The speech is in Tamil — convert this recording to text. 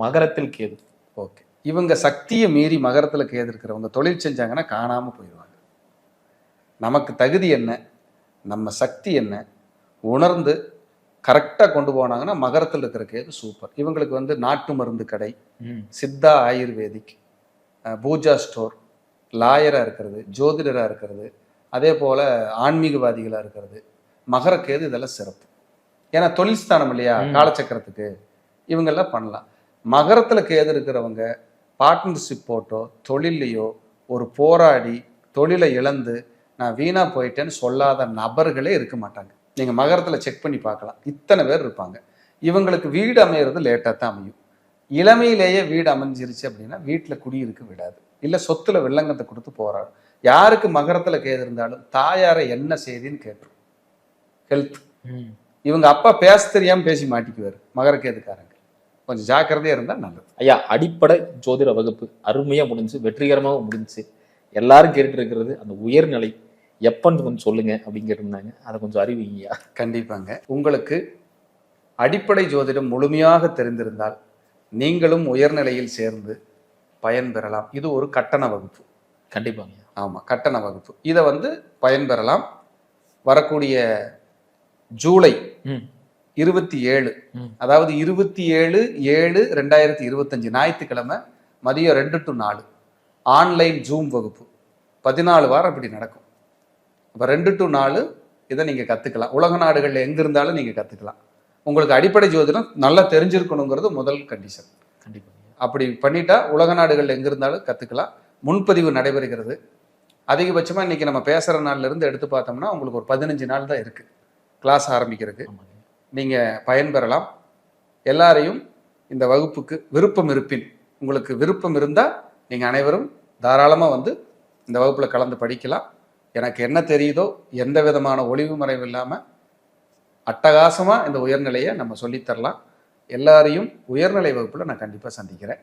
மகரத்தில் கேது. ஓகே, இவங்க சக்தியை மீறி மகரத்துல கேது இருக்கிறவங்க தொழில் செஞ்சாங்கன்னா காணாம போயிடுவாங்க. நமக்கு தகுதி என்ன, நம்ம சக்தி என்ன உணர்ந்து கரெக்டாக கொண்டு போனாங்கன்னா மகரத்தில் இருக்கிற கேது சூப்பர். இவங்களுக்கு வந்து நாட்டு மருந்து கடை, சித்தா ஆயுர்வேதிக், பூஜா ஸ்டோர், லாயராக இருக்கிறது, ஜோதிடராக இருக்கிறது, அதே போல் ஆன்மீகவாதிகளாக இருக்கிறது, மகர கேது இதெல்லாம் சிறப்பு. ஏன்னா தொழில் ஸ்தானம் இல்லையா காலச்சக்கரத்துக்கு, இவங்கெல்லாம் பண்ணலாம். மகரத்தில் கேது இருக்கிறவங்க பார்ட்னர்ஷிப் போட்டோ தொழிலையோ ஒரு போராடி தொழிலை இழந்து நான் வீணா போயிட்டேன்னு சொல்லாத நபர்களே இருக்க மாட்டாங்க. நீங்கள் மகரத்தில் செக் பண்ணி பார்க்கலாம், இத்தனை பேர் இருப்பாங்க. இவங்களுக்கு வீடு அமையிறது லேட்டாக தான் அமையும். இளமையிலேயே வீடு அமைஞ்சிருச்சு அப்படின்னா வீட்டில் குடியிருக்க விடாது, இல்லை சொத்துல வெள்ளங்கத்தை கொடுத்து போராடும். யாருக்கு மகரத்தில் கேது இருந்தாலும் தாயாரை என்ன செய்தின்னு கேட்டுரும். ஹெல்த், இவங்க அப்பா பேச தெரியாமல் பேசி மாட்டிக்குவார் மகர கேதுக்காரங்க. கொஞ்சம் ஜாக்கிரதையாக இருந்தால் நல்லது. ஐயா, அடிப்படை ஜோதிட வகுப்பு அருமையாக முடிஞ்சு, வெற்றிகரமாக முடிஞ்சு. எல்லாரும் கேட்டு இருக்கிறது அந்த உயர்நிலை எப்பன்னு கொஞ்சம் சொல்லுங்க அப்படின்னு கேட்டிருந்தாங்க. அதை கொஞ்சம் அறிவிங்கய்யா. கண்டிப்பாங்க. உங்களுக்கு அடிப்படை ஜோதிடம் முழுமையாக தெரிந்திருந்தால் நீங்களும் உயர்நிலையில் சேர்ந்து பயன்பெறலாம். இது ஒரு கட்டண வகுப்பு. கண்டிப்பாங்க. ஆமாம், கட்டண வகுப்பு. இதை வந்து பயன்பெறலாம். வரக்கூடிய ஜூலை 27, அதாவது 27/7/2025 ஞாயிற்றுக்கிழமை மதியம் 2 to 4 ஆன்லைன் ஜூம் வகுப்பு 14 வாரம் இப்படி நடக்கும். அப்போ 2 to 4 இதை நீங்கள் கற்றுக்கலாம். உலக நாடுகளில் எங்கே இருந்தாலும் நீங்கள் கற்றுக்கலாம். உங்களுக்கு அடிப்படை ஜோதிடம் நல்லா தெரிஞ்சிருக்கணுங்கிறது முதல் கண்டிஷன். கண்டிப்பாக. அப்படி பண்ணிட்டா உலக நாடுகளில் எங்கே இருந்தாலும் கற்றுக்கலாம். முன்பதிவு நடைபெறுகிறது. அதிகபட்சமாக இன்றைக்கி நம்ம பேசுகிற நாள்லேருந்து எடுத்து பார்த்தோம்னா உங்களுக்கு ஒரு 15 நாள் தான் இருக்குது கிளாஸ் ஆரம்பிக்கிறதுக்கு. நீங்கள் பயன்பெறலாம். எல்லாரையும் இந்த வகுப்புக்கு விருப்பம் இருப்பின், உங்களுக்கு விருப்பம் இருந்தால் நீங்கள் அனைவரும் தாராளமாக வந்து இந்த வகுப்பில் கலந்து படிக்கலாம். எனக்கு என்ன தெரியுதோ எந்த விதமான ஒளிவு மறைவு இல்லாமல் அட்டகாசமாக இந்த உயர்நிலையை நம்ம சொல்லித்தரலாம். எல்லாரையும் உயர்நிலை வகுப்பில் நான் கண்டிப்பாக சந்திக்கிறேன்.